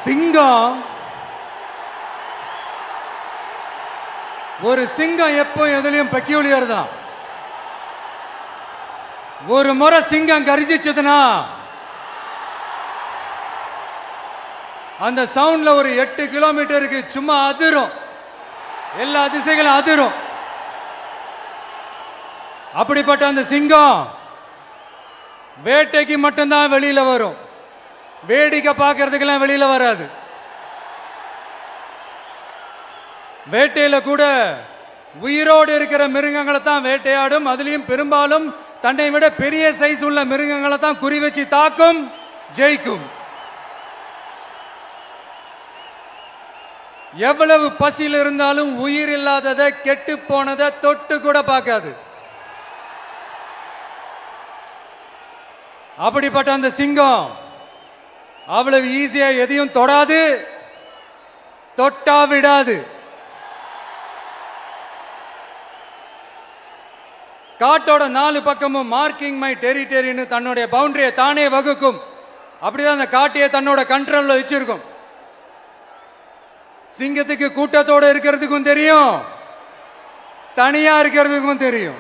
சிங்கம் ஒரு சிங்கம் எப்போ எதுலயும் பெக்யூலியர் தான். ஒரு முறை சிங்கம் கர்ஜிச்சதுன்னா அந்த சவுண்ட்ல ஒரு 8 கிலோமீட்டருக்கு சும்மா அதிரும், எல்லா திசைகளும் அதிரும். அப்படிப்பட்ட அந்த சிங்கம் வேட்டைக்கு மட்டும்தான் வெளியில வரும், வேடிக்கை பார்க்கறதுக்கெல்லாம் வெளியில வராது. வேட்டையில கூட உயிரோடு இருக்கிற மிருகங்களை தான் வேட்டையாடும். அதுலயும் பெரும்பாலும் தன்னை விட பெரிய சைஸ் உள்ள மிருகங்களை தான் குறி வச்சு தாக்கும், ஜெயிக்கும். எவ்வளவு பசியில் இருந்தாலும் உயிர் இல்லாததை, கெட்டு போனதை தொட்டு கூட பார்க்காது. அப்படிப்பட்ட அந்த சிங்கம் அவ்வளவு ஈஸியா எதையும் தொடாது, தொட்டா விடாது. காட்டோட 4 பக்கமும் மார்க்கிங் மை டெரிட்டரின்னு தன்னுடைய பவுண்டரியை தானே வகுக்கும். அப்படிதான் அந்த காட்டையே தன்னோட கண்ட்ரோல்ல வச்சிருக்கும். சிங்கத்துக்கு கூட்டத்தோட இருக்கிறதுக்கும் தெரியும், தனியா இருக்கிறதுக்கும் தெரியும்.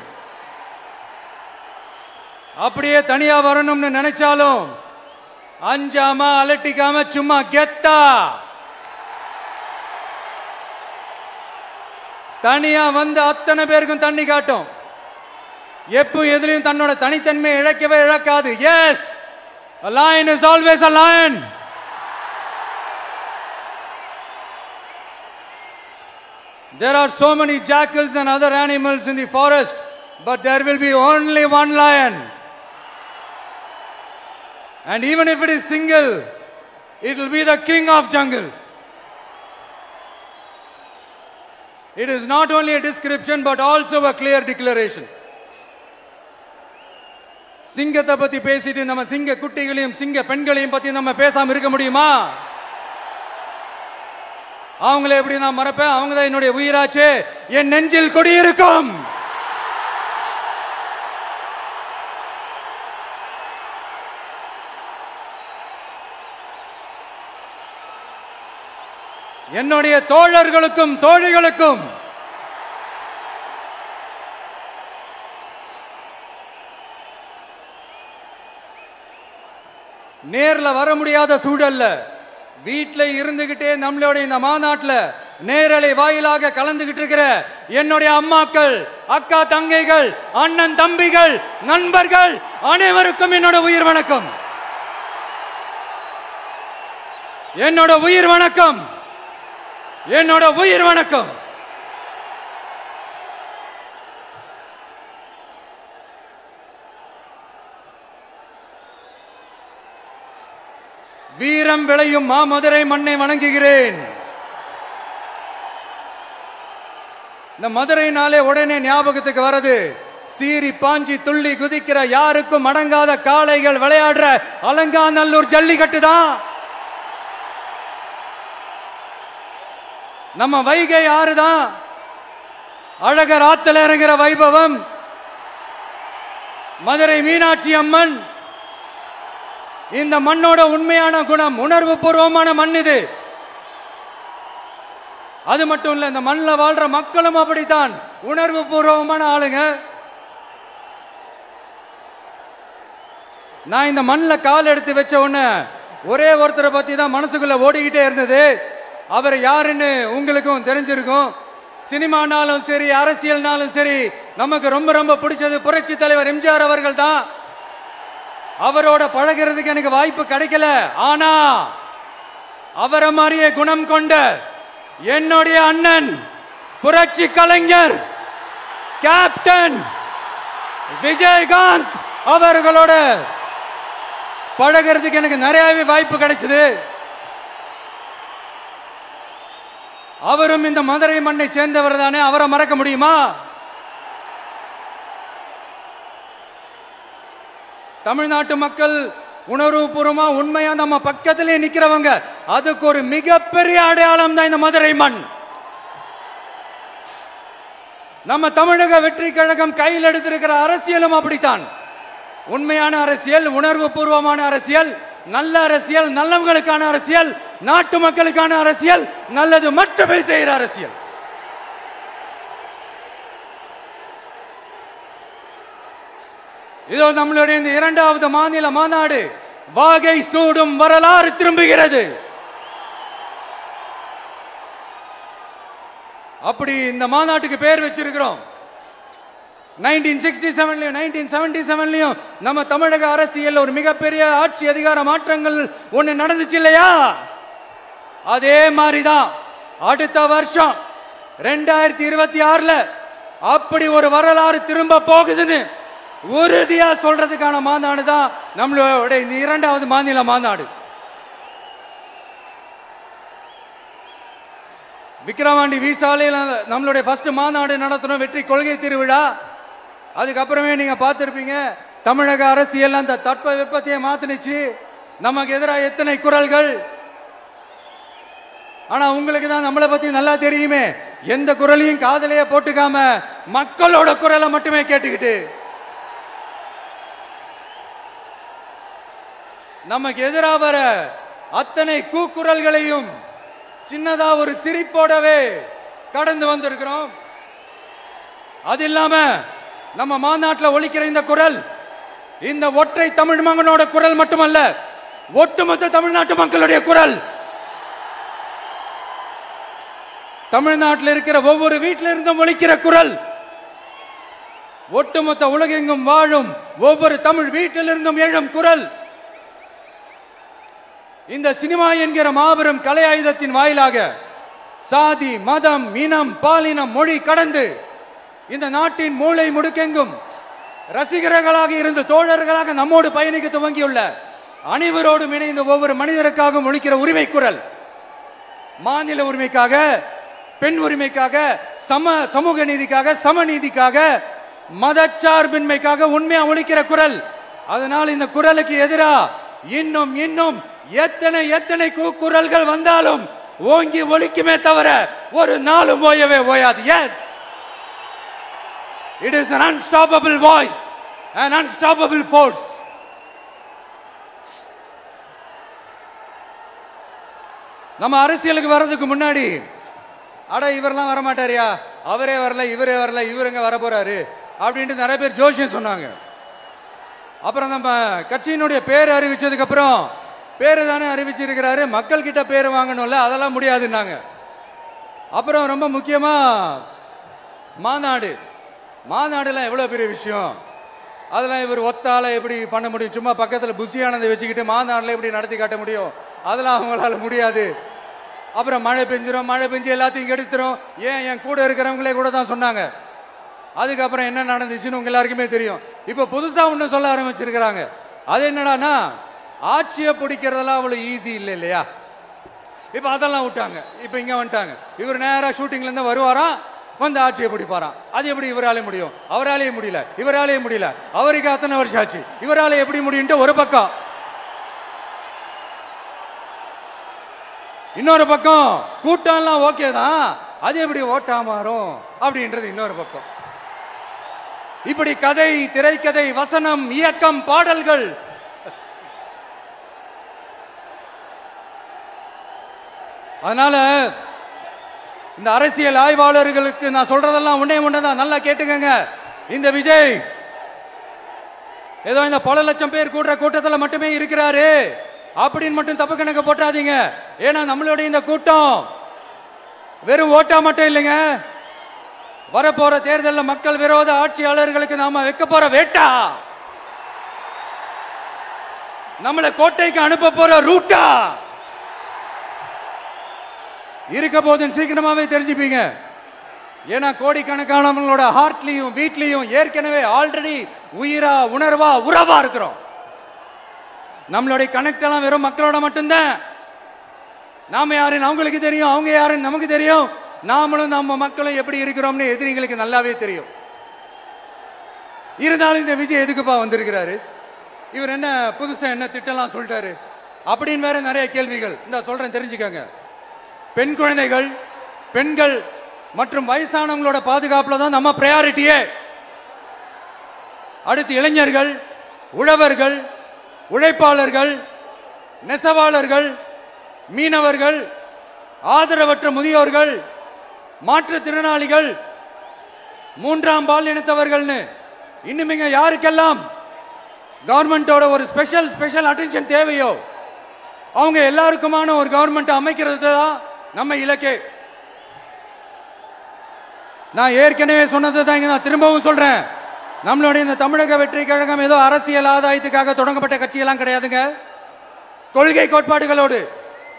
அப்படியே தனியா வரணும்னு நினைச்சாலும் அஞ்சாம அலட்டிக்காம சும்மா கெத்தா தனியா வந்து அத்தனை பேருக்கும் தண்ணி காட்டும். எப்போ எதிலையும் தன்னோட தனித்தன்மையை இழக்கவே இழக்காது. Yes, a lion is always a lion. There are so many jackals and other animals in the forest, but there will be only one lion. And even if it is single, it will be the king of jungle. It is not only a description but also a clear declaration. சிங்கத்தை பத்தி பேசிட்டு நம்ம சிங்க குட்டிகளையும் சிங்க பெண்களையும் பத்தி நம்ம பேசாம இருக்க முடியுமா? அவங்களை எப்படி நான் மறப்பேன்? அவங்க தான் என்னுடைய உயிராச்சே, என் நெஞ்சில் குடியிருக்கும். என்னுடைய தோழர்களுக்கும் தோழிகளுக்கும் நேர்ல வர முடியாத சூழல்ல வீட்டில் இருந்துகிட்டே நம்மளோட இந்த மாநாட்டில் நேரலை வாயிலாக கலந்துகிட்டு இருக்கிற என்னுடைய அம்மாக்கள், அக்கா தங்கைகள், அண்ணன் தம்பிகள், நண்பர்கள் அனைவருக்கும் என்னோட உயிர் வணக்கம். என்னோட உயிர் வணக்கம், என்னோட உயிர் வணக்கம். வீரம் விளையும் மாமதுரை மண்ணை வணங்குகிறேன். இந்த மதுரைனாலே உடனே ஞாபகத்துக்கு வரது சீறி பாஞ்சி துள்ளி குதிக்கிற யாருக்கும் அடங்காத காளைகள் விளையாடுற அலங்காநல்லூர் ஜல்லிக்கட்டு தான். நம்ம வைகை ஆறு தான். அழகர் ஆத்துல இறங்குற வைபவம், மதுரை மீனாட்சி அம்மன். இந்த மண்ணோட உண்மையான குணம் உணர்வு பூர்வமான மண் இது. அது மட்டும் இல்ல, இந்த மண்ணில் வாழ்ற மக்களும் அப்படித்தான் உணர்வு பூர்வமான ஆளுங்க. நான் இந்த மண்ணில் கால் எடுத்து வச்ச உடனே ஒரே ஒருத்தரை பத்தி தான் மனசுக்குள்ள ஓடிக்கிட்டே இருந்தது. அவர் யாருன்னு உங்களுக்கும் தெரிஞ்சிருக்கும். சினிமானாலும் சரி, அரசியல்னாலும் சரி, நமக்கு ரொம்ப ரொம்ப பிடிச்சது புரட்சி தலைவர் எம்ஜிஆர் அவர்கள் தான். அவரோட பழகிறதுக்கு எனக்கு வாய்ப்பு கிடைக்கல. ஆனா அவரை மாதிரியே குணம் கொண்ட என்னுடைய அண்ணன் புரட்சி கலைஞர் கேப்டன் விஜயகாந்த் அவர்களோட பழகிறதுக்கு எனக்கு நிறையவே வாய்ப்பு கிடைச்சது. அவரும் இந்த மதுரை மண்ணை சேர்ந்தவர் தானே, அவரை மறக்க முடியுமா? தமிழ்நாட்டு மக்கள் உணர்வுபூர்வமா உண்மையா நம்ம பக்கத்திலே நிக்கிறவங்க, அதுக்கு ஒரு மிகப்பெரிய அடையாளம் தான் இந்த மதுரை மண். நம்ம தமிழக வெற்றி கழகம் கையில் எடுத்திருக்கிற அரசியலும் அப்படித்தான். உண்மையான அரசியல், உணர்வு பூர்வமான அரசியல், நல்ல அரசியல், நல்லவங்களுக்கான அரசியல், நாட்டு மக்களுக்கான அரசியல், நல்லது மட்டுமே செய்கிற அரசியல். இதோ நம்மளுடைய இந்த இரண்டாவது மாநில மாநாடு வாகை சூடும் வரலாறு திரும்புகிறது. அப்படி இந்த மாநாட்டுக்கு பேர் வச்சிருக்கிறோம். 1967 1977 நம்ம தமிழக அரசியல் ஒரு மிகப்பெரிய ஆட்சி அதிகார மாற்றங்கள் ஒண்ணு நடந்துச்சு இல்லையா? அதே மாதிரிதான் அடுத்த வருஷம் 2026 அப்படி ஒரு வரலாறு திரும்ப போகுதுன்னு உறுதியா சொல்றதுக்கான மாநாடு தான் நம்மளோட இந்த இரண்டாவது மாநில மாநாடு. விக்கிரவாண்டி வீசாலையில் நம்மளுடைய ஃபர்ஸ்ட் மாநாடு நடத்தணும், வெற்றி கொள்கை திருவிழா. அதுக்கப்புறமே நீங்க பார்த்திருப்பீங்க தமிழக அரசியல் அந்த தட்ப வெப்பத்தையே மாத்தினுச்சு. நமக்கு எதிராக எத்தனை குரல்கள். ஆனா உங்களுக்கு தான் நம்மளை பத்தி நல்லா தெரியுமே, எந்த குரலையும் காதலையே போட்டுக்காம மக்களோட குரலை மட்டுமே கேட்டுக்கிட்டு நமக்கு எதிராக வர அத்தனை கூக்குரல்களையும் சின்னதா ஒரு சிரிப்போடவே கடந்து வந்திருக்கிறோம். அது இல்லாம நம்ம மாநாட்டில் ஒலிக்கிற இந்த குரல் இந்த ஒற்றை தமிழ் மகனோட குரல் மட்டுமல்ல, ஒட்டுமொத்த தமிழ்நாட்டு மக்களுடைய குரல். தமிழ்நாட்டில் இருக்கிற ஒவ்வொரு வீட்டில இருந்தும் ஒலிக்கிற குரல், ஒட்டுமொத்த உலகெங்கும் வாழும் ஒவ்வொரு தமிழ் வீட்டிலிருந்தும் எழும் குரல். இந்த சினிமா என்கிற மாபெரும் கலை ஆயுதத்தின் வாயிலாக சாதி, மதம், இனம், பாலினம், மொழி கடந்து இந்த நாட்டின் மூளை முடுக்கெங்கும் ரசிகர்களாக இருந்து தோழர்களாக நம்மோடு பயணிக்க துவங்கியுள்ள அனைவரோடும் இணைந்த ஒவ்வொரு மனிதருக்காகவும் ஒலிக்கிற உரிமை குரல். மாநில உரிமைக்காக, பெண் உரிமைக்காக, சமூக நீதிக்காக, சமநீதிக்காக, மதச்சார்பின்மைக்காக உண்மையா ஒலிக்கிற குரல். அதனால் இந்த குரலுக்கு எதிராக இன்னும் இன்னும் எத்தனை குரல்கள் வந்தாலும் ஓங்கி ஒலிக்குமே தவிர ஒரு நாளும் ஓயவே ஓயாது. Yes, it is an unstoppable voice, an unstoppable force. நம்ம அரசியலுக்கு வர்றதுக்கு முன்னாடி அட இவரெல்லாம் வரமாட்டாரியா, அவரே வரல, இவரே வரல, இவருங்க வர போறாரு அப்படின்ட்டு நிறைய பேர் ஜோஷியம் சொன்னாங்க. அப்புறம் நம்ம கட்சியினுடைய பேர் அறிவிச்சதுக்கு அப்புறம் பேரு தானே அறிவிச்சிருக்கிறாரு, மக்கள் கிட்ட பேர் வாங்கணும்ல, அதெல்லாம் முடியாதுன்னாங்க. அப்புறம் ரொம்ப முக்கியமா மாநாடுலாம் எவ்வளவு பெரிய விஷயம், அதெல்லாம் இவர் ஒத்தால எப்படி பண்ண முடியும், சும்மா பக்கத்தில் புஷியானதை வச்சுக்கிட்டு மாநாடுல எப்படி நடத்தி காட்ட முடியும், அதெல்லாம் அவங்களால முடியாது. அப்புறம் மழை பெஞ்சு எல்லாத்தையும் கெடுத்துரும். ஏன் என் கூட இருக்கிறவங்களே கூட தான் சொன்னாங்க. அதுக்கப்புறம் என்ன நடந்துச்சுன்னு உங்க எல்லாருக்குமே தெரியும். இப்ப புதுசா ஒண்ணு சொல்ல ஆரம்பிச்சிருக்கிறாங்க. அது என்னடானா, ஆட்சியை பிடிக்கிறதெல்லாம் அவ்வளவு ஈஸி இல்லை இல்லையா. இப்ப அதெல்லாம் விட்டாங்க, இப்ப இங்க வந்துட்டாங்க. இவர் நேரா ஷூட்டிங்ல இருந்து வருவாராம், வந்து ஆட்சியை பிடிப்பாராம். அது எப்படி இவராலே முடியும், அவராலே முடியல, இவராலே முடியல, அவருக்கு அத்தனை வருஷம் ஆச்சு, இவராலே எப்படி முடியும் ஒரு பக்கம். இன்னொரு பக்கம் கூட்டம்லாம் ஓகே தான், அது எப்படி ஓட்டா மாறும் அப்படின்றது இன்னொரு பக்கம். இப்படி கதை, திரைக்கதை, வசனம், இயக்கம், பாடல்கள், அதனால இந்த அரசியல் ஆய்வாளர்களுக்கு நான் சொல்றதெல்லாம் ஒன்னேதான், நல்லா கேட்டுக்கங்க. இந்த விஜய் ஏதோ இந்த பல லட்சம் பேர் கூடுற கூட்டத்தில் மட்டுமே இருக்கிறாரு அப்படின்னு மட்டும் தப்பு கணக்கு போட்டாதீங்க. ஏன்னா நம்மளுடைய இந்த கூட்டம் வெறும் ஓட்டா மட்டும் இல்லைங்க, வரப்போற தேர்தலில் மக்கள் விரோத ஆட்சியாளர்களுக்கு நாம வைக்க போற வேட்டா, நம்மளை கோட்டைக்கு அனுப்ப போற ரூட்டா இருக்க போதுன்னு சீக்கிரமாவே தெரிஞ்சுப்பீங்க. ஏன்னா கோடிக்கணக்கானவங்களோட ஹார்ட்லயும் வீட்லயும் ஏற்கனவே ஆல்ரெடி உயிரா, உணர்வா, உறவா இருக்கிறோம். நம்மளுடைய கனெக்ட் எல்லாம் வெறும் மக்களோட மட்டும்தான். நாம யாருன்னு அவங்களுக்கு தெரியும், அவங்க யாருன்னு நமக்கு தெரியும். நாமளும் நம்ம மக்களும் எப்படி இருக்கிறோம்னு எதிரிகளுக்கு நல்லாவே தெரியும். இருந்தாலும் இந்த விஜய் எதுக்குப்பா வந்திருக்கிறாரு, இவர் என்ன புதுசா என்ன திட்டம்லாம் சொல்லிட்டாரு அப்படின்னு வேற நிறைய கேள்விகள். இந்த சொல்றேன் தெரிஞ்சுக்கங்க. பெண் குழந்தைகள், பெண்கள் மற்றும் வயசானவங்களோட பாதுகாப்புல தான் நம்ம பிரையாரிட்டியே. அடுத்து இளைஞர்கள், உழவர்கள், உழைப்பாளர்கள், நெசவாளர்கள், மீனவர்கள், ஆதரவற்ற முதியோர்கள், மாற்றுத்திறனாளிகள், மூன்றாம் பாலினத்தவர்கள்னு இன்னும் யாருக்கெல்லாம் கவர்மெண்டோட ஒரு ஸ்பெஷல் அட்டென்ஷன் தேவையோ அவங்க எல்லாருக்குமான ஒரு கவர்மெண்ட் அமைக்கிறது தான் நம்ம இலக்கே. நான் ஏற்கனவே சொன்னது தான் இங்க நான் திரும்பவும் சொல்றேன். நம்மளுடைய இந்த தமிழக வெற்றி கழகம் ஏதோ அரசியல் ஆதாயத்துக்காக தொடங்கப்பட்ட கட்சியெல்லாம் கிடையாதுங்க. கொள்கை கோட்பாடுகளோடு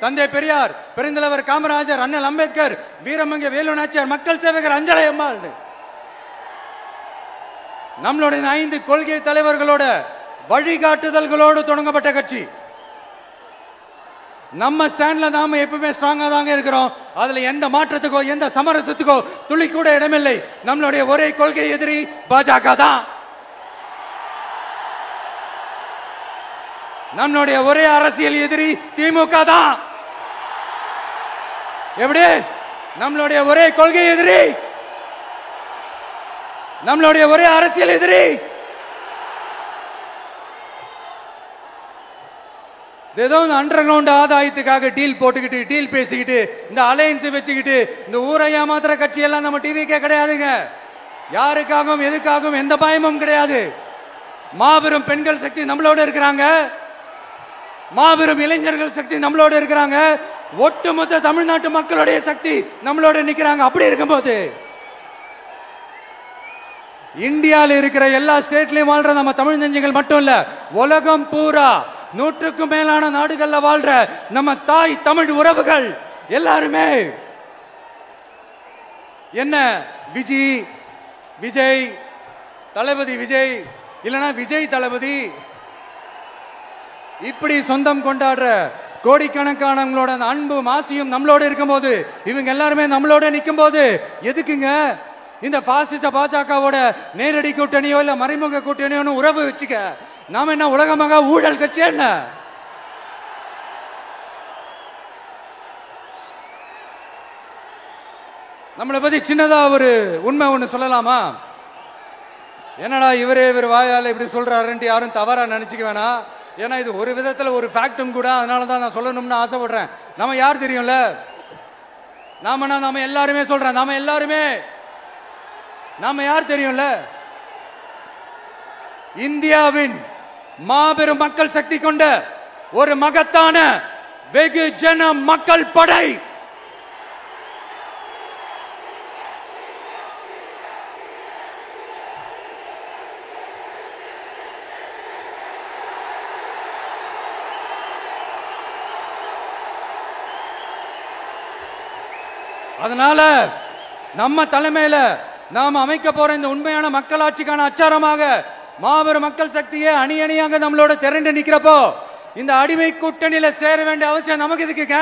தந்தை பெரியார், பெருந்தலைவர் காமராஜர், அண்ணல் அம்பேத்கர், வீரமங்க வேலு நாச்சியார், மக்கள் சேவகர் அஞ்சலை அம்மாள், நம்மளுடைய 5 கொள்கை தலைவர்களோட வழிகாட்டுதல்களோடு தொடங்கப்பட்ட கட்சி. நம்ம ஸ்டாண்ட்ல நாம எப்பவுமே ஸ்ட்ராங்கா தாங்க இருக்கிறோம். அதுல எந்த மாற்றத்துக்கோ எந்த சமரசத்துக்கோ துளி கூட இடமில்லை. நம்மளுடைய ஒரே கொள்கை எதிரி பாஜக தான். நம்மளுடைய ஒரே அரசியல் எதிரி திமுக தான். எப்படி? நம்மளுடைய ஒரே கொள்கை எதிரி, நம்மளுடைய ஒரே அரசியல் எதிரி ஏதோ அண்டர் கிரவுண்ட் ஆதாயத்துக்காக டீல் போட்டுக்கிட்டு டீல் பேசிக்கிட்டு இந்த அலையன்ஸ் வச்சுக்கிட்டு இந்த ஊரை ஏமாத்துற கட்சி எல்லாம் நம்ம டிவிக்கே கிடையாதுங்க. யாருக்காகவும் எதுக்காகவும் எந்த பயமும் கிடையாது. மாபெரும் பெண்கள் சக்தி நம்மளோட இருக்கிறாங்க, மாபெரும் இளைஞர்கள் சக்தி நம்மளோட இருக்கிறாங்க, ஒட்டுமொத்த தமிழ்நாட்டு மக்களுடைய சக்தி நம்மளோட நிக்கிறாங்க. அப்படி இருக்கும்போது இந்தியாவில் இருக்கிற எல்லா ஸ்டேட்லயும் வாழ்ற நம்ம தமிழ் நெஞ்சங்கள் மட்டும் இல்ல, உலகம் பூரா 100க்கும் மேலான நாடுகள்ல வாழ்ற நம்ம தாய் தமிழ் உறவுகள் எல்லாருமே என்ன விஜய் தளபதி விஜய் இல்லனா விஜய் தளபதி இப்படி சொந்தம் கொண்டாடுற கோடிக்கணக்கானவங்களோட அன்பு மாசியும் நம்மளோட இருக்கும்போது, இவங்க எல்லாருமே நம்மளோட நிற்கும் போது எதுக்குங்க இந்த பாசிச பாஜகவோட நேரடி கூட்டணியோ இல்ல மறைமுக கூட்டணியோ உறவு வச்சுக்க? நாம என்ன உலகமாக ஊழல் கட்சி? என்ன நம்மளை பத்தி சின்னதா ஒரு உண்மை ஒண்ணு சொல்லலாமா? என்னடா இவர் வாயால இப்படி சொல்றாருன்ட்டு யாரும் தவறா நினைச்சுக்க வேணாம். ஏன்னா இது ஒரு விதத்துல ஒரு ஃபேக்டும் கூட. அதனாலதான் நான் சொல்லணும்னு ஆசைப்படுறேன். நம்ம யார் தெரியும்ல? நாம எல்லாருமே சொல்றேன். நாம யார் தெரியும்ல? இந்தியாவின் மாபெரும் மக்கள் சக்தி கொண்ட ஒரு மகத்தான வெகுஜன மக்கள் படை. அதனால நம்ம தலைமையில நாம் அமைக்க போற இந்த உண்மையான மக்களாட்சிக்கான அச்சாரமாக மாபெரும் மக்கள் சக்தியே அணி அணியாக நம்மளோட திரண்டு நிக்கிறப்போ இந்த அடிமை கூட்டணியில சேர வேண்டிய அவசியம் நமக்கு இருக்குங்க.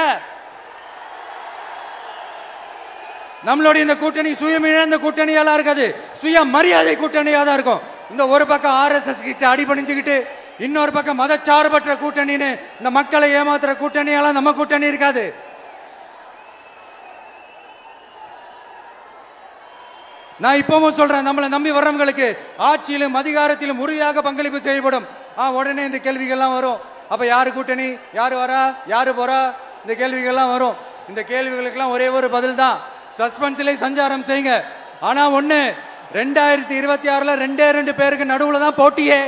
நம்மளுடைய இந்த கூட்டணி சுயமிழந்த கூட்டணியெல்லாம் இருக்காது, சுய மரியாதை கூட்டணியா தான் இருக்கும். இந்த ஒரு பக்கம் RSS கிட்ட அடிபணிஞ்சுக்கிட்டு, இன்னொரு பக்கம் மதச்சார்பற்ற கூட்டணின்னு இந்த மக்களை ஏமாத்துற கூட்டணியெல்லாம் நம்ம கூட்டணி இருக்காது. நான் இப்பவும் சொல்றேன், நம்மளை நம்பி வர்றவங்களுக்கு ஆட்சியிலும் அதிகாரத்திலும் உறுதியாக பங்களிப்பு செய்யப்படும். உடனே இந்த கேள்விகள்லாம் வரும். அப்ப யாரு கூட்டணி, யாரு வரா, யாரு போறா, இந்த கேள்விகள்லாம் வரும். இந்த கேள்விகளுக்கெல்லாம் ஒரே ஒரு பதில் தான், சஸ்பென்ஸ்ல சஞ்சாரம் செய்யுங்க. ஆனா ஒண்ணு, 2026ல 2 பேருக்கு நடுவுல தான் போட்டியே.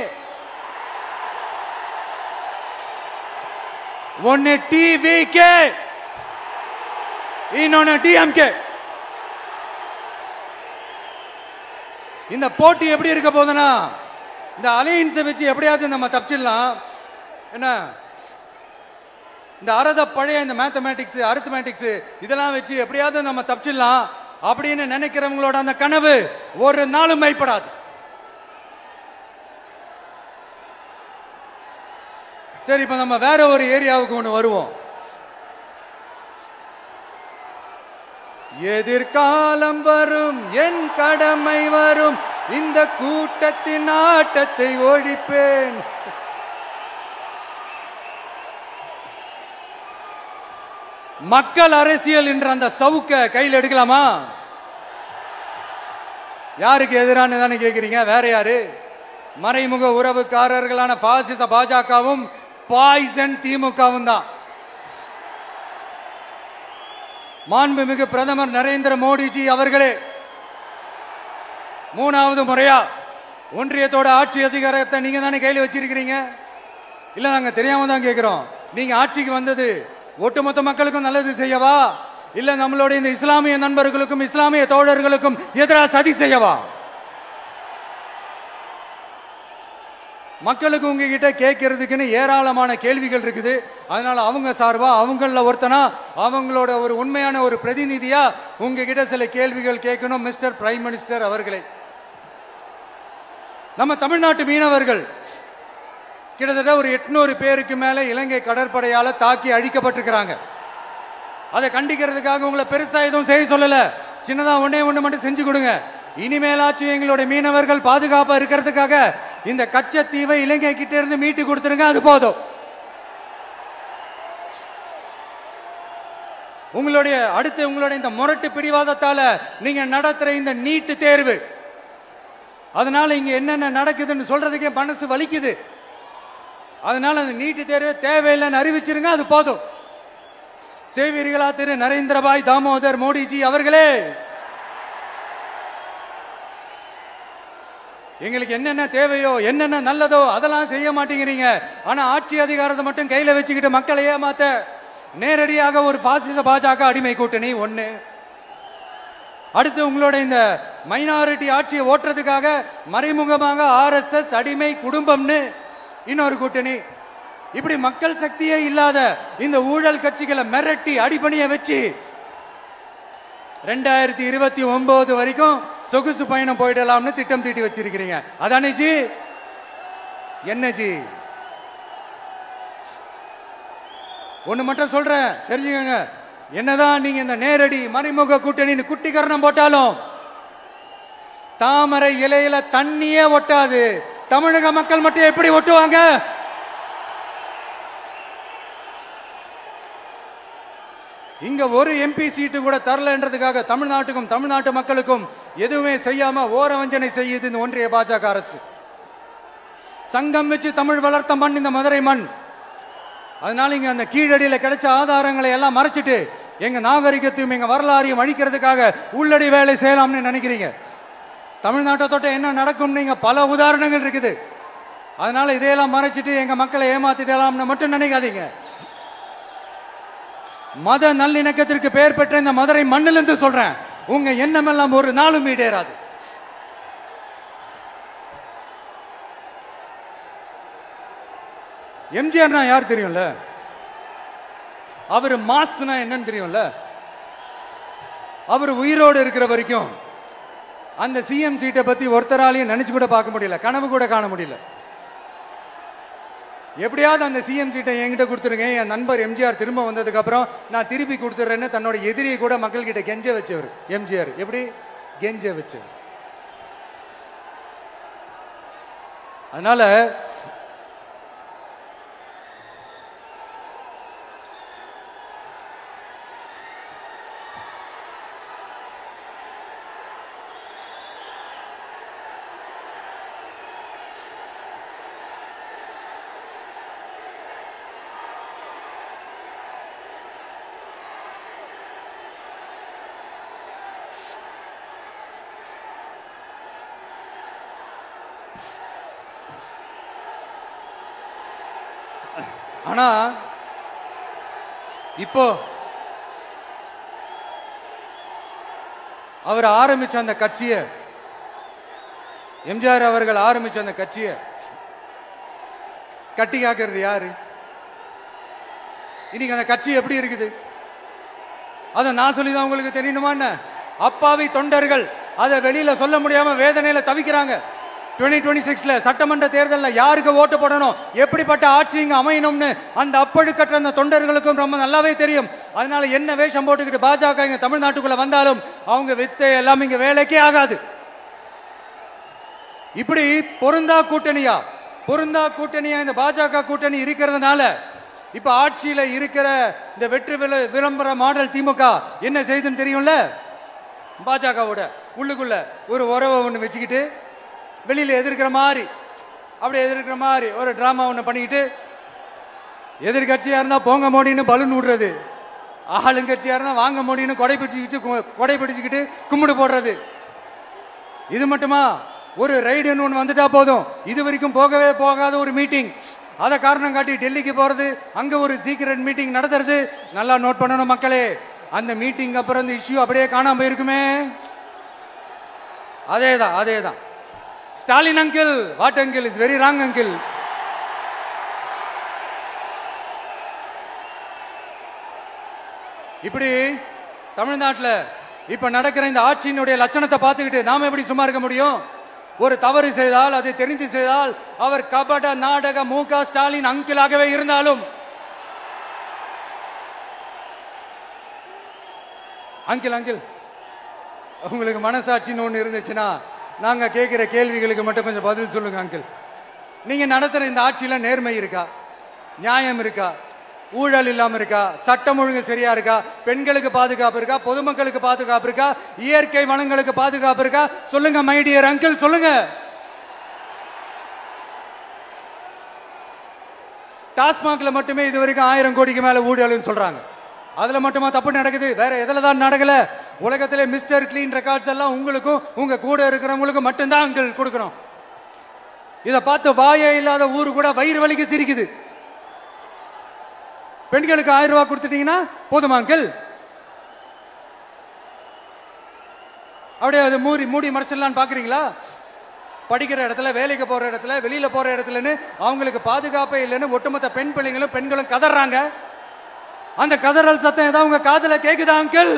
ஒன்னு TVK, இன்னொன்னு DMK. இந்த போட்டி எப்படி இருக்க போதுன்னா, இந்த அலையன்ஸை வச்சு எப்படியாவது நம்ம தப்பிச்சிடலாம். என்ன இந்த பழைய இந்த மேத்தமேட்டிக்ஸ், அரித்மேட்டிக்ஸ் இதெல்லாம் வச்சு எப்படியாவது நம்ம தப்பிச்சிடலாம் அப்படின்னு நினைக்கிறவங்களோட அந்த கனவு ஒரு நாளும் மைப்படாது. சரி, இப்ப நம்ம வேற ஒரு ஏரியாவுக்கு ஒண்ணு வருவோம். எதிர்காலம் வரும், என் கடமை வரும், இந்த கூட்டத்தின் ஆட்டத்தை ஒழிப்பேன். மக்கள் அரசியல் என்ற அந்த சவுக்க கையில் எடுக்கலாமா? யாருக்கு எதிரான தானே கேட்கிறீங்க? வேற யாரு? மறைமுக உறவுக்காரர்களான பாசிச பாஜகவும் பாய்சன் திமுகவும் தான். மாண்புமிகு பிரதமர் நரேந்திர மோடிஜி அவர்களே, 3வது முறையா ஒன்றியத்தோட ஆட்சி அதிகாரத்தை நீங்க தானே கையில் வச்சிருக்கிறீங்க. இல்ல நாங்க தெரியாம தான் கேட்கிறோம். நீங்க ஆட்சிக்கு வந்தது ஒட்டுமொத்த மக்களுக்கும் நல்லது செய்யவா, இல்ல நம்மளுடைய இந்த இஸ்லாமிய நண்பர்களுக்கும் இஸ்லாமிய தோழர்களுக்கும் எதிராக சதி செய்யவா? மக்களுக்கு உங்ககிட்ட கேட்கறதுக்குன்னு ஏராளமான கேள்விகள் இருக்குது. அதனால அவங்க சார்பா அவங்கள ஒருத்தனா அவங்களோட ஒரு உண்மையான ஒரு பிரதிநிதியா உங்ககிட்ட சில கேள்விகள் கேட்கணும். மிஸ்டர் பிரைம் மினிஸ்டர் அவர்களே, நம்ம தமிழ்நாட்டு மீனவர்கள் கிட்டத்தட்ட ஒரு 800 பேருக்கு மேல இலங்கை கடற்படையால தாக்கி அழிக்கப்பட்டிருக்கிறாங்க. அதை கண்டிக்கிறதுக்காக உங்களை பெருசா எதுவும் செய்ய சொல்லல, சின்னதா ஒண்ணே ஒண்ணு மட்டும் செஞ்சு கொடுங்க. இனிமேலாச்சும் எங்களுடைய மீனவர்கள் பாதுகாப்பா இருக்கிறதுக்காக இந்த கச்சத்தீவை இலங்கை கிட்ட இருந்து மீட்டு கொடுத்துருங்க, அது போதும். உங்களுடைய இந்த முரட்டு பிடிவாதத்தால நீங்க நடத்துற இந்த நீட்டு தேர்வு, அதனால இங்க என்னென்ன நடக்குதுன்னு சொல்றதுக்கே மனசு வலிக்குது. அதனால அந்த நீட்டு தேர்வு தேவையில்லைன்னு அறிவிச்சிருங்க, அது போதும். செய்வீர்களா திரு நரேந்திரபாய் தாமோதர் மோடிஜி அவர்களே? எங்களுக்கு என்னென்ன தேவையோ என்னென்ன நல்லதோ அதெல்லாம் செய்ய மாட்டேங்கிறீங்க. ஆனா ஆட்சி அதிகாரத்தை மட்டும் கையில வச்சுக்கிட்டு மக்களை ஏமாத்த நேரடியாக ஒரு பாசிச பாஜக அடிமை கூட்டணி ஒண்ணு. அடுத்து உங்களோட இந்த மைனாரிட்டி ஆட்சியை ஓட்டுறதுக்காக மறைமுகமாக RSS அடிமை குடும்பம்னு இன்னொரு கூட்டணி. இப்படி மக்கள் சக்தியே இல்லாத இந்த ஊழல் கட்சிகளை மிரட்டி அடிபணிய வச்சு 2029 வரைக்கும் சொகுசு பயணம் போயிடலாம்னு திட்டம் தீட்டி வச்சிருக்கிறீங்க. அதானே ஜி? என்ன ஜி? ஒண்ணு மட்டும் சொல்றேன், தெரிஞ்சுக்கங்க. என்னதான் நீங்க இந்த நேரடி மறைமுக கூட்டணி குட்டிகரணம் போட்டாலும் தாமரை இலையில தண்ணியே ஒட்டாது. தமிழக மக்கள் மட்டும் எப்படி ஒட்டுவாங்க? இங்க ஒரு MP சீட்டு கூட தரலன்றதுக்காக தமிழ்நாட்டுக்கும் தமிழ்நாட்டு மக்களுக்கும் எதுவுமே செய்யாம ஓரவஞ்சனை செய்யுது இந்த ஒன்றிய பாஜக அரசு. சங்கம் வச்சு தமிழ் வளர்த்த மண் இந்த மதுரை மண். அதனால இங்க அந்த கீழடியில கிடைச்ச ஆதாரங்களை எல்லாம் மறைச்சிட்டு எங்க நாகரிகத்தையும் எங்க வரலாறையும் அழிக்கிறதுக்காக உள்ளடி வேலை செய்யலாம்னு நினைக்கிறீங்க. தமிழ்நாட்டை தொட்ட என்ன நடக்கும் நீங்க பல உதாரணங்கள் இருக்குது. அதனால இதையெல்லாம் மறைச்சிட்டு எங்க மக்களை ஏமாத்திடலாம்னு மட்டும் நினைக்காதீங்க. மத நல்லிணக்கத்திற்கு பெயர் பெற்ற இந்த மதுரை மண்ணிலிருந்து சொல்றேன், உங்க எண்ணம் எல்லாம் ஒரு நாளும் ஈடேறாது. எம்ஜிஆர்னா யார் தெரியும்ல? அவர் மாஸ்னா என்னன்னு தெரியும்ல? அவர் உயிரோடு இருக்கிற வரைக்கும் அந்த சிஎம் சீட்டை பத்தி ஒருத்தராலையும் நினைச்சு கூட பார்க்க முடியல, கனவு கூட காண முடியல. எப்படியாவது அந்த சிஎம் சீட்டை என்கிட்ட கொடுத்துருங்க, என் நண்பர் எம்ஜிஆர் திரும்ப வந்ததுக்கு அப்புறம் நான் திருப்பி கொடுத்துறேன்னு தன்னோட எதிரியை கூட மக்கள் கிட்ட கெஞ்ச வச்சவர் எம்ஜிஆர். எப்படி கெஞ்ச வச்சவர்? அதனால ஆனா இப்போ அவர் ஆரம்பிச்ச அந்த கட்சியை, எம்ஜிஆர் அவர்கள் ஆரம்பிச்ச அந்த கட்சியை கட்டி காக்கிறது யாரு? இன்னைக்கு அந்த கட்சி எப்படி இருக்குது? அத நான் சொல்லிதான் உங்களுக்கு தெரியணுமா? அப்பாவி தொண்டர்கள் அதை வெளியில சொல்ல முடியாம வேதனையில தவிக்கிறாங்க. 2026 சட்டமன்ற தேர்தலில் யாருக்கு ஓட்டு போடணும், எப்படிப்பட்ட ஆட்சி இங்க அமையணும்னு அந்த அப்பழுக்கற்ற அந்த தொண்டர்களுக்கும் ரொம்ப நல்லாவே தெரியும். அதனால என்ன வேஷம் போட்டுக்கிட்டு பாஜக இங்க தமிழ்நாட்டுக்குள்ள வந்தாலும் அவங்க வித்தை எல்லாம் இங்க வேலைக்கே ஆகாது. இப்படி பொருந்தா கூட்டணியா இந்த பாஜக கூட்டணி இருக்கிறதுனால இப்ப ஆட்சியில இருக்கிற இந்த வெற்றி விளம்பர மாடல் திமுக என்ன செய்யுதுன்னு தெரியும்ல? பாஜகவோட உள்ளுக்குள்ள ஒரு உறவை ஒண்ணு வச்சுக்கிட்டு வெளியில எதிர்க்கிற மாதிரி, அப்படி எதிர்க்கிற மாதிரி ஒரு டிராமா ஒண்ணு பண்ணிக்கிட்டு எதிர்கட்சியா இருந்தா போங்க மோடின்னு பலூன் விடுறது, ஆளுங்கட்சியா இருந்தா வாங்க மோடின்னு கொடை பிடிச்சுக்கிட்டு கும்பிடு போடுறது. இது மட்டுமா? ஒரு ரைடுன்னு ஒன்று வந்துட்டா போதும், இது வரைக்கும் போகவே போகாத ஒரு மீட்டிங், அதை காரணம் காட்டி டெல்லிக்கு போறது, அங்க ஒரு சீக்கிரட் மீட்டிங் நடத்துறது. நல்லா நோட் பண்ணணும் மக்களே, அந்த மீட்டிங் அப்புறம் இந்த இஷ்யூ அப்படியே காணாம போயிருக்குமே. அதேதான். Stalin uncle, what uncle is very wrong uncle. இப்படி தமிழ்நாட்டில் இப்ப நடக்கிற இந்த ஆட்சியினுடைய லட்சணத்தை பார்த்துக்கிட்டு நாம எப்படி சும்மா இருக்க முடியும்? ஒரு தவறு செய்தால், அதை தெரிந்து செய்தால், அவர் கபட நாடக மு.க. ஸ்டாலின் அங்கிளாகவே இருந்தாலும், அங்கிள் உங்களுக்கு மனசாட்சின்னு ஒண்ணு இருந்துச்சுன்னா நாங்க கேட்கிற கேள்விகளுக்கு மட்டும் கொஞ்சம் பதில் சொல்லுங்க அங்கிள். நீங்க நடத்துற இந்த ஆட்சியில நேர்மை இருக்கா? நியாயம் இருக்கா? ஊழல் இல்லாம இருக்கா? சட்டம் ஒழுங்கு சரியா இருக்கா? பெண்களுக்கு பாதுகாப்பு இருக்கா? பொதுமக்களுக்கு பாதுகாப்பு இருக்கா? இயற்கை வளங்களுக்கு பாதுகாப்பு இருக்கா? சொல்லுங்க மை டியர் அங்கிள், சொல்லுங்க. டாஸ்மாக்ல மட்டுமே இது வரைக்கும் 1000 கோடிக்கு மேல ஊழல் சொல்றாங்க. அதுல மட்டுமா தப்பு நடக்குது? வேற எதுல தான் நடக்கல? உலகத்திலே மிஸ்டர் கிளீன் ரெக்கார்ட்ஸ் எல்லாம் உங்களுக்கும் உங்க கூட இருக்கிறவங்களுக்கும் மட்டும்தான் அங்கிள் கொடுக்கணும். இதை பார்த்து வாயே இல்லாத ஊரு கூட வயிறு வலிக்கு சிரிக்குது. பெண்களுக்கு 1000 ரூபாய் கொடுத்துட்டீங்கன்னா போதுமா அங்கிள்? அப்படியே அது மூடி மறைச்சிடலான்னு பாக்குறீங்களா? படிக்கிற இடத்துல, வேலைக்கு போற இடத்துல, வெளியில போற இடத்துலன்னு அவங்களுக்கு பாதுகாப்பே இல்லைன்னு ஒட்டுமொத்த பெண்களும் கதறாங்க. அந்த கதறல் சத்தம் ஏதாவது உங்க காதுல கேக்குதா அங்கிள்?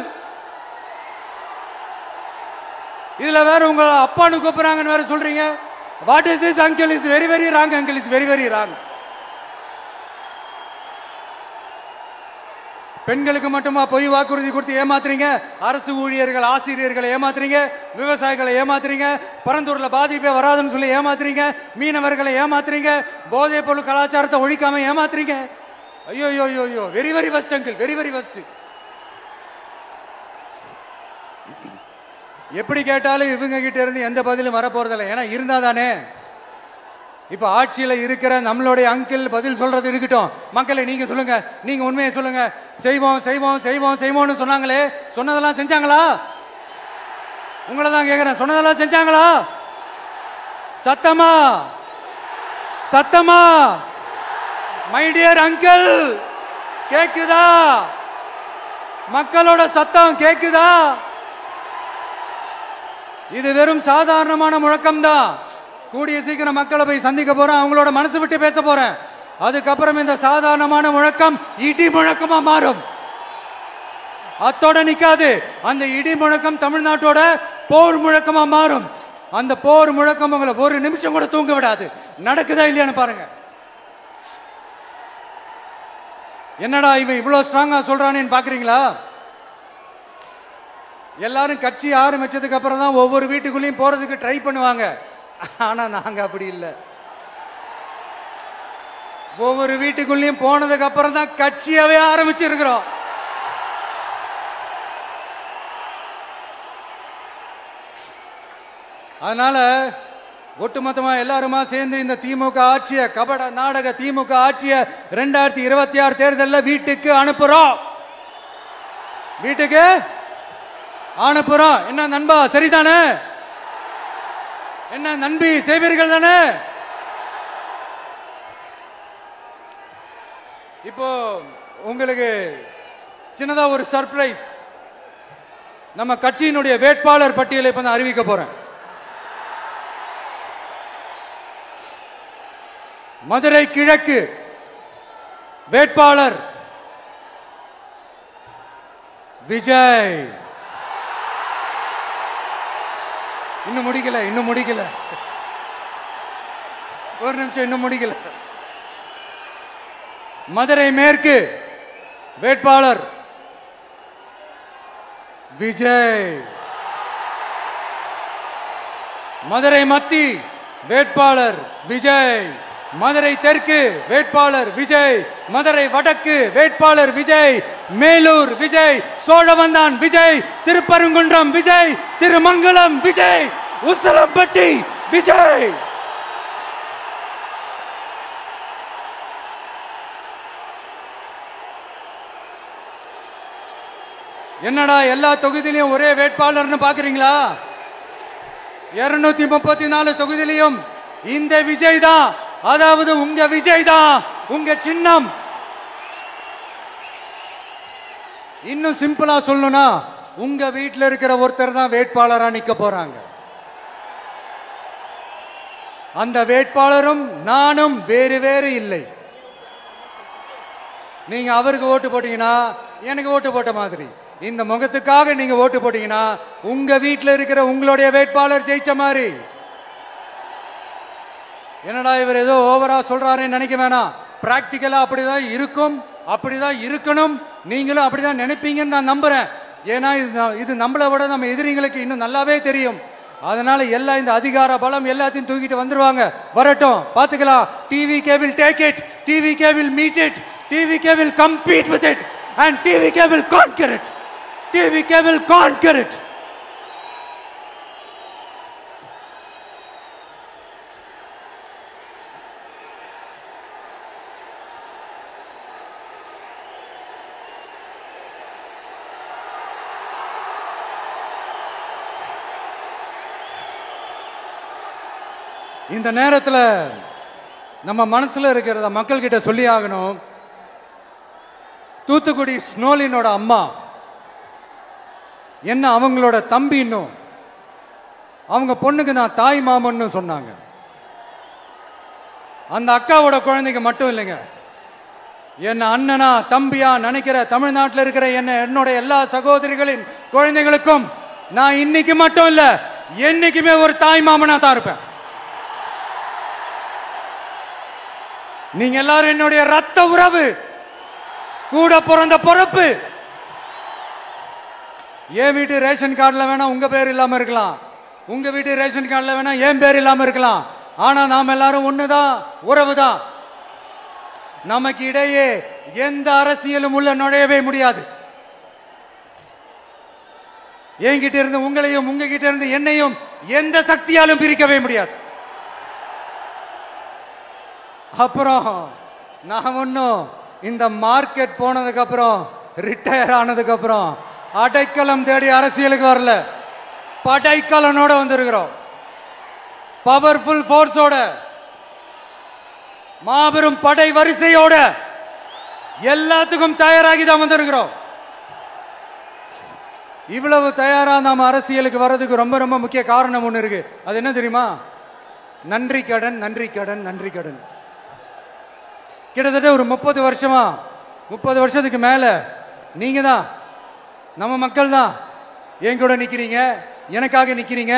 இதுல வேற உங்க அப்பான்னு கூப்பிடுறாங்கன்னு வேற சொல்றீங்க. What is this uncle? Is very very wrong uncle, is very very wrong. பெண்களுக்கு மட்டுமா பொய் வாக்குறுதி கொடுத்து ஏமாத்துறீங்க? அரசு ஊழியர்கள், ஆசிரியர்களை ஏமாத்துறீங்க, விவசாயிகளை ஏமாத்துறீங்க, பரந்தூர்ல பாதிப்பே வராதுன்னு சொல்லி ஏமாத்துறீங்க, மீனவர்களை ஏமாத்துறீங்க, போதைப் பொருள் கலாச்சாரத்தை ஒழிக்காம ஏமாத்துறீங்க. ஐயோ very very வஸ்ட் uncle, very very வஸ்ட். எப்படி கேட்டாலும் இவங்க கிட்ட இருந்து எந்த பதிலும் வரப்போறதில்லை. ஏன்னா இருந்தா தானே. இப்ப ஆட்சியில இருக்கிற நம்மளுடைய அங்கிள் பதில் சொல்றது இருக்கட்டும். மக்களை நீங்க சொல்லுங்க, நீங்க உண்மையை சொல்லுங்க. செய்வோம்னு சொன்னாங்களே, சொன்னதெல்லாம் செஞ்சாங்களா? உங்களை தான் கேக்குறேன், சொன்னதெல்லாம் செஞ்சாங்களா? சத்தமா மை டியர் அங்கிள், கேக்குதா? மக்களோட சத்தம் கேக்குதா? இது வெறும் சாதாரணமான முழக்கம் தான். கூடிய சீக்கிரம் மக்களை போய் சந்திக்க போறேன், அவங்களோட மனசு விட்டு பேச போறேன். அதுக்கப்புறம் இந்த சாதாரணமான முழக்கம் இடி முழக்கமா மாறும். அத்தோட நிக்காது. அந்த இடி முழக்கம் தமிழ்நாட்டோட போர் முழக்கமா மாறும். அந்த போர் முழக்கம் உங்களை ஒரு நிமிஷம் கூட தூங்க விடாது. நடக்குதா இல்லையான்னு பாருங்க. என்னடா இவன் இவ்வளவு ஸ்ட்ராங்கா சொல்றானேன்னு பாக்குறீங்களா? எல்லாரும் கட்சி ஆரம்பிச்சதுக்கு அப்புறம் தான் ஒவ்வொரு வீட்டுக்குள்ளேயும் போறதுக்கு ட்ரை பண்ணுவாங்க. ஆனா நாங்க அப்படி இல்லை. ஒவ்வொரு வீட்டுக்குள்ளேயும் போனதுக்கு அப்புறம் தான் கட்சியாவே ஆரம்பிச்சிருக்கிறோம். அதனால ஒட்டுமொத்தமா எல்லாருமா சேர்ந்து இந்த திமுக ஆட்சிய, கபட நாடக திமுக ஆட்சிய 2026 தேர்தலில் வீட்டுக்கு அனுப்புறோம். வீட்டுக்கு அனுப்புறோம். என்ன நண்பா, சரிதானே? என்ன நண்பி, செய்வீர்கள் தானே? இப்போ உங்களுக்கு சின்னதா ஒரு சர்ப்ரைஸ். நம்ம கட்சியினுடைய வேட்பாளர் பட்டியலை இப்ப நான் அறிவிக்க போறேன். மதுரை கிழக்கு வேட்பாளர் விஜய். இன்னும் முடிக்கல. ஒரு நிமிஷம், இன்னும் முடிக்கல. மதுரை மேற்கு வேட்பாளர் விஜய். மதுரை மத்தி வேட்பாளர் விஜய். மதுரை தெற்கு வேட்பாளர் விஜய். மதுரை வடக்கு வேட்பாளர் விஜய். மேலூர் விஜய். சோழவந்தான் விஜய். திருப்பரங்குன்றம் விஜய். திருமங்கலம் விஜய். உசிலம்பட்டி விஜய். என்னடா எல்லா தொகுதியிலையும் ஒரே வேட்பாளர்னு பாக்குறீங்களா? 234 தொகுதியிலையும் இந்த விஜய் தான், அதாவது உங்க விஜய் தான் உங்க சின்னம். இன்னும் சிம்பிளா சொல்லணும்னா உங்க வீட்டில் இருக்கிற ஒருத்தர் தான் வேட்பாளரா நிக்க போறாங்க. அந்த வேட்பாளரும் நானும் வேறு வேறு இல்லை. நீங்க அவருக்கு ஓட்டு போட்டீங்கன்னா எனக்கு ஓட்டு போட்ட மாதிரி, இந்த முகத்துக்காக நீங்க ஓட்டு போட்டீங்கன்னா உங்க வீட்டில் இருக்கிற உங்களுடைய வேட்பாளர் ஜெயிச்ச மாதிரி. என்னடா இவர் ஏதோ ஓவரா சொல்றாருன்னு நினைக்க வேணாம். பிராக்டிக்கலா அப்படிதான் இருக்கும், அப்படிதான் இருக்கணும். நீங்களும் அப்படிதான் நினைப்பீங்கன்னு நான் நம்புறேன். ஏன்னா இது நம்மளை விட நம்ம எதிரிங்களுக்கு இன்னும் நல்லாவே தெரியும். அதனால எல்லாம் இந்த அதிகார பலம் எல்லாத்தையும் தூக்கிட்டு வந்துருவாங்க. வரட்டும், பாத்துக்கலாம். TVK will take it, TVK will meet it, TVK will compete with it, and TVK will conquer it. TVK will conquer it. இந்த நேரத்தில் நம்ம மனசுல இருக்கிறத மக்கள் கிட்ட சொல்லி ஆகணும். தூத்துக்குடி ஸ்னோலினோட அம்மா என்ன அவங்களோட தம்பி, இன்னும் அவங்க பொண்ணுக்கு நான் தாய் மாமன்னு சொன்னாங்க. அந்த அக்காவோட குழந்தைக்கு மட்டும் இல்லைங்க, என்ன அண்ணனா தம்பியா நினைக்கிற தமிழ்நாட்டில் இருக்கிற என்னோட எல்லா சகோதரிகளின் குழந்தைகளுக்கும் நான் இன்னைக்கு மட்டும் இல்ல, என்னைக்குமே ஒரு தாய் மாமனா தான் இருப்பேன். நீங்க எல்லாரும் என்னுடைய ரத்த உறவு, கூட பிறந்த பொறுப்பு. என் வீட்டு ரேஷன் கார்டுல வேணா உங்க பேர் இல்லாம இருக்கலாம், உங்க வீட்டு ரேஷன் கார்டுல வேணா என் பேர் இல்லாம இருக்கலாம். ஆனா நாம் எல்லாரும் ஒண்ணுதான், உறவுதான். நமக்கு இடையே எந்த அரசியலும் உள்ள நுழையவே முடியாது. என்கிட்ட இருந்து உங்களையும் உங்ககிட்ட இருந்து என்னையும் எந்த சக்தியாலும் பிரிக்கவே முடியாது. அப்புறம் நான் ஒன்னும் இந்த மார்க்கெட் போனதுக்கு அப்புறம், ரிட்டையர் ஆனதுக்கு அப்புறம் அடைக்கலம் தேடி அரசியலுக்கு வரல, படைக்கலனோட வந்திருக்கிறோம். பவர்ஃபுல் போர்ஸோட, மாபெரும் படை வரிசையோட, எல்லாத்துக்கும் தயாராகி தான் வந்திருக்கிறோம். இவ்வளவு தயாரா நாம அரசியலுக்கு வர்றதுக்கு ரொம்ப ரொம்ப முக்கிய காரணம் ஒண்ணு இருக்கு. அது என்ன தெரியுமா? நன்றி கடன், நன்றி கடன், நன்றி கடன். கிட்டத்தட்ட ஒரு 30 வருஷமா, 30 வருஷத்துக்கு மேல நீங்க தான், நம்ம மக்கள் தான் என் கூட நிக்கிறீங்க, எனக்காக நிக்கிறீங்க,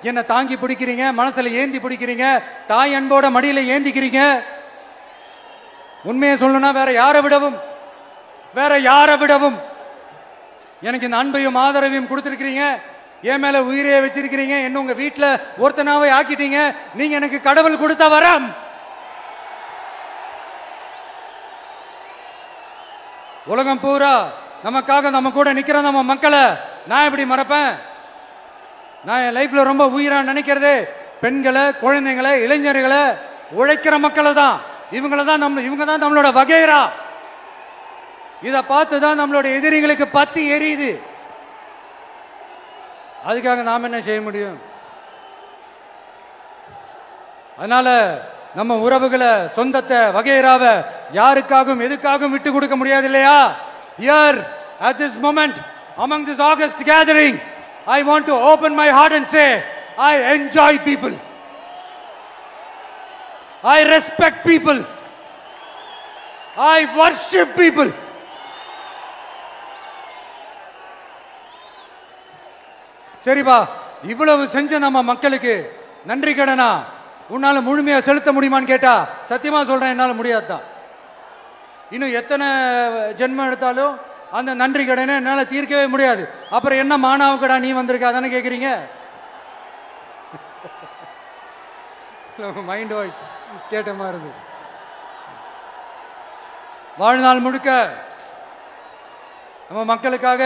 என்னை தாங்கி பிடிக்கிறீங்க, மனசுல ஏந்தி பிடிக்கிறீங்க, தாய் அன்போட மடியில ஏந்திக்கிறீங்க. உண்மையை சொல்லணும்னா வேற யாரை விடவும் எனக்கு இந்த அன்பையும் ஆதரவையும் கொடுத்திருக்கிறீங்க. என் மேல உயிரையே வச்சிருக்கிறீங்க. என்ன உங்க வீட்டுல ஒருத்தனாவே ஆக்கிட்டீங்க. நீங்க எனக்கு கடவுள் கொடுத்த வரம். உலகம் பூரா நமக்காக நம்ம கூட நிக்கிற நம்ம மக்களை நான் எப்படி மறப்பேன்? நான் என் லைஃப்ல ரொம்ப உயிரா நினைக்கிறதே பெண்களை, குழந்தைங்களை, இளைஞர்களை, உழைக்கிற மக்களை தான். இவங்க தான் நம்மளோட வகைரா. இத பார்த்துதான் நம்மளோட எதிரிகளுக்கு பத்தி எரியுது. அதுக்காக நாம என்ன செய்ய முடியும்? அதனால நம்ம உறவுகளை, சொந்தத்தை, வகைராவை யாருக்காகவும் எதுக்காகவும் விட்டு கொடுக்க முடியாது இல்லையா? Here at this moment among this August gathering, I want to open my heart and say I enjoy people, I respect people, I worship people. சரிப்பா, இவ்வளவு செஞ்ச நம்ம மக்களுக்கு நன்றி கடனா உன்னால முழுமையா செலுத்த முடியுமான்னு கேட்டா சத்தியமா சொல்றேன், என்னால முடியாதுதான். இன்னும் எத்தனை ஜென்மம் எடுத்தாலும் அந்த நன்றி கடனை என்னால தீர்க்கவே முடியாது. அப்புறம் என்ன மானாவுக்கடா நீ வந்திருக்க அதானே கேக்குறீங்க? மைண்ட் வாய்ஸ் கேட்ட மாதிரி இருந்தது. வாழ்நாள் முழுக்க நம்ம மக்களுக்காக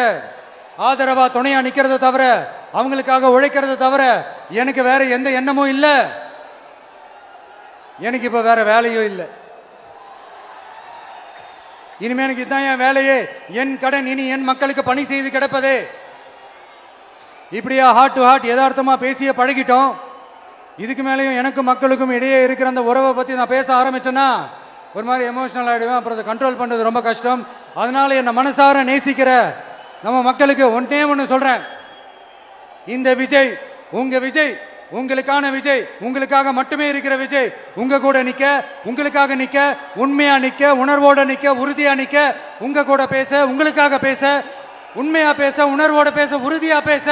ஆதரவா துணையா நிக்கிறத தவிர, அவங்களுக்காக உழைக்கிறத தவிர எனக்கு வேற எந்த எண்ணமும் இல்ல. எனக்கு இப்ப வேற வேலையும் இல்லை. இனிமே எனக்கு இதுதான் என் வேலையே, என் கடன் இனி என் மக்களுக்கு பணி செய்து கிடப்பதே. இப்படியா ஹார்ட் டு ஹார்ட் யதார்த்தமா பேசிய பழகிட்டோம். இதுக்கு மேலேயும் எனக்கும் மக்களுக்கும் இடையே இருக்கிற அந்த உறவை பத்தி நான் பேச ஆரம்பிச்சேன்னா ஒரு மாதிரி எமோஷனல் ஆயிடுவேன். அப்புறம் அதை கண்ட்ரோல் பண்றது ரொம்ப கஷ்டம். அதனால என்ன மனசார நேசிக்கிற நம்ம மக்களுக்கு ஒன்னே ஒன்று சொல்றேன். இந்த விஜய் உங்க விஜய், உங்களுக்கான விஜய், உங்களுக்காக மட்டுமே இருக்கிற விஜய். உங்க கூட நிக்க, உங்களுக்காக நிக்க, உண்மையா நிக்க, உணர்வோட நிக்க, உறுதியா நிக்க, உங்க கூட பேச, உங்களுக்காக பேச, உண்மையா பேச, உணர்வோட பேச, உறுதியா பேச,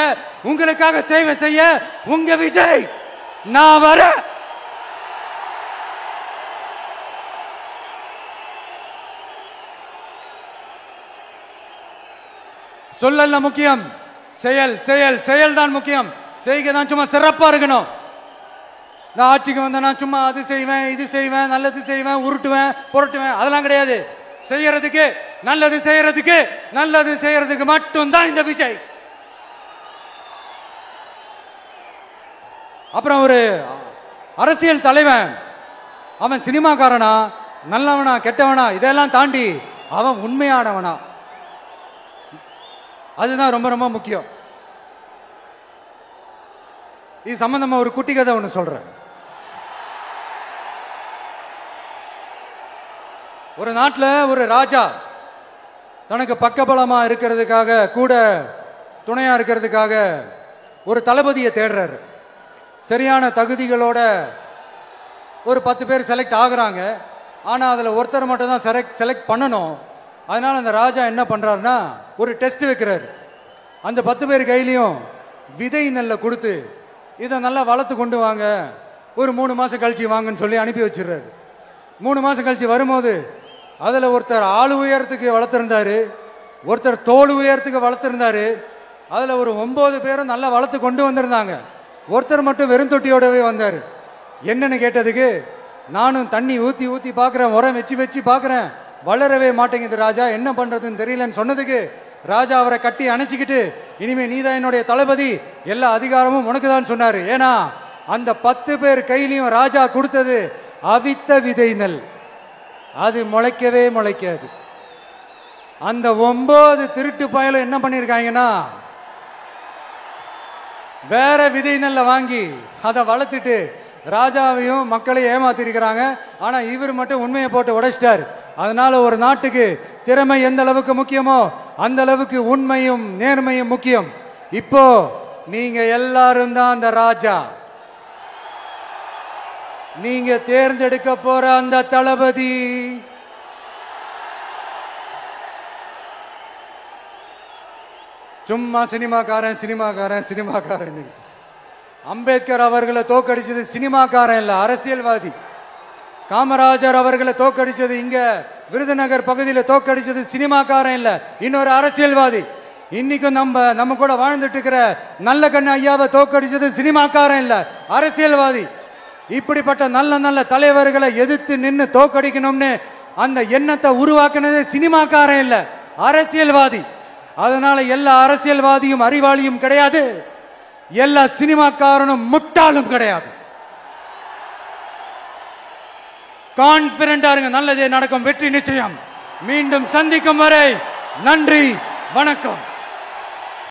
உங்களுக்காக சேவை செய்ய உங்க விஜய் நான் வர. சொல்லல முக்கியம், செயல் செயல் செயல் தான் முக்கியம். செய்கை தான் சும்மா சிறப்பா இருக்கணும். நான் ஆட்சிக்கு வந்தேன்னா சும்மா அது செய்வேன், இது செய்வேன், நல்லது செய்வேன், உருட்டுவேன், புரட்டுவேன், அதெல்லாம் கிடையாது. செய்யறதுக்கு, நல்லது செய்யறதுக்கு, நல்லது செய்யறதுக்கு மட்டும்தான் இந்த விஜய். அப்புறம் ஒரு அரசியல் தலைவன் அவன் சினிமாக்காரனா, நல்லவனா, கெட்டவனா, இதெல்லாம் தாண்டி அவன் உண்மையானவனா, அதுதான் ரொம்ப ரொம்ப முக்கியம். இது சம்பந்தமா ஒரு குட்டி கதை ஒன்று சொல்றேன். ஒரு நாட்டில் ஒரு ராஜா தனக்கு பக்கபலமா இருக்கிறதுக்காக, கூட துணையா இருக்கிறதுக்காக ஒரு தளபதியை தேடுறாரு. சரியான தகுதிகளோட ஒரு 10 பேர் செலக்ட் ஆகுறாங்க. ஆனா அதுல ஒருத்தர் மட்டும் தான் செலக்ட் பண்ணணும். அதனால அந்த ராஜா என்ன பண்றாருன்னா ஒரு டெஸ்ட் வைக்கிறாரு. அந்த 10 பேர் கையிலையும் விதை நெல்லை கொடுத்து இதை நல்லா வளர்த்து கொண்டு வாங்க, ஒரு 3 மாசம் கழிச்சு வாங்கன்னு சொல்லி அனுப்பி வச்சிடுறாரு. 3 மாசம் கழிச்சு வரும்போது அதுல ஒருத்தர் ஆளு உயரத்துக்கு வளர்த்திருந்தாரு, ஒருத்தர் தோல் உயரத்துக்கு வளர்த்திருந்தாரு. அதுல ஒரு 9 பேரும் நல்லா வளர்த்து கொண்டு வந்திருந்தாங்க. ஒருத்தர் மட்டும் வெறும் தொட்டியோடவே வந்தாரு. என்னன்னு கேட்டதுக்கு, நானும் தண்ணி ஊத்தி ஊத்தி பாக்குறேன், உரம் வச்சு வச்சு பாக்குறேன், வளரவே மாட்டேங்குது ராஜா, என்ன பண்றதுன்னு தெரியலன்னு சொன்னதுக்கு ராஜா அவரை கட்டி அணைச்சிக்கிட்டு, இனிமே நீதான் என்னுடைய தளபதி, எல்லா அதிகாரமும் உனக்கு தான் சொன்னாரு. ஏன்னா அந்த 10 பேர் கையிலையும் ராஜா கொடுத்தது அவித்த விதை நெல், அது முளைக்கவே முளைக்காது. அந்த 9 திருட்டு பயலும் என்ன பண்ணிருக்காங்கன்னா வேற விதை நெல்ல வாங்கி அதை வளர்த்துட்டு ராஜாவையும் மக்களையும் ஏமாத்திருக்கிறாங்க. ஆனா இவர் மட்டும் உண்மையை போட்டு உடைச்சிட்டார். அதனால ஒரு நாட்டுக்கு திறமை எந்த அளவுக்கு முக்கியமோ அந்த அளவுக்கு உண்மையும் நேர்மையும் முக்கியம். இப்போ நீங்க எல்லாரும் தான் அந்த ராஜா. நீங்க தேர்ந்தெடுக்க போற அந்த தளபதி சும்மா சினிமாக்காரன் சினிமாக்காரன் சினிமாக்காரன். அம்பேத்கர் அவர்களை தோக்கடிச்சது சினிமாக்காரன் இல்ல, அரசியல்வாதி. காமராஜர் அவர்களை தோக்கடிச்சது, இங்க விருதுநகர் பகுதியில் தோக்கடிச்சது சினிமாக்காரன் இல்ல, இன்னொரு அரசியல்வாதி. இன்னைக்கும் நம்ம கூட வாழ்ந்துட்டு இருக்கிற நல்ல கண்ணு ஐயாவை தோக்கடிச்சது சினிமாக்காரன் இல்ல, அரசியல்வாதி. இப்படிப்பட்ட நல்ல நல்ல தலைவர்களை எதிர்த்து நின்று தோக்கடிக்கணும்னு அந்த எண்ணத்தை உருவாக்குனது சினிமாக்காரன் இல்ல, அரசியல்வாதி. அதனால எல்லா அரசியல்வாதியும் அறிவாளியும் கிடையாது, எல்லா சினிமாக்காரனும் முட்டாளும் கிடையாது. கான்பிடண்டா இருங்க, நல்லதே நடக்கும், வெற்றி நிச்சயம். மீண்டும் சந்திக்கும் வரை நன்றி, வணக்கம்.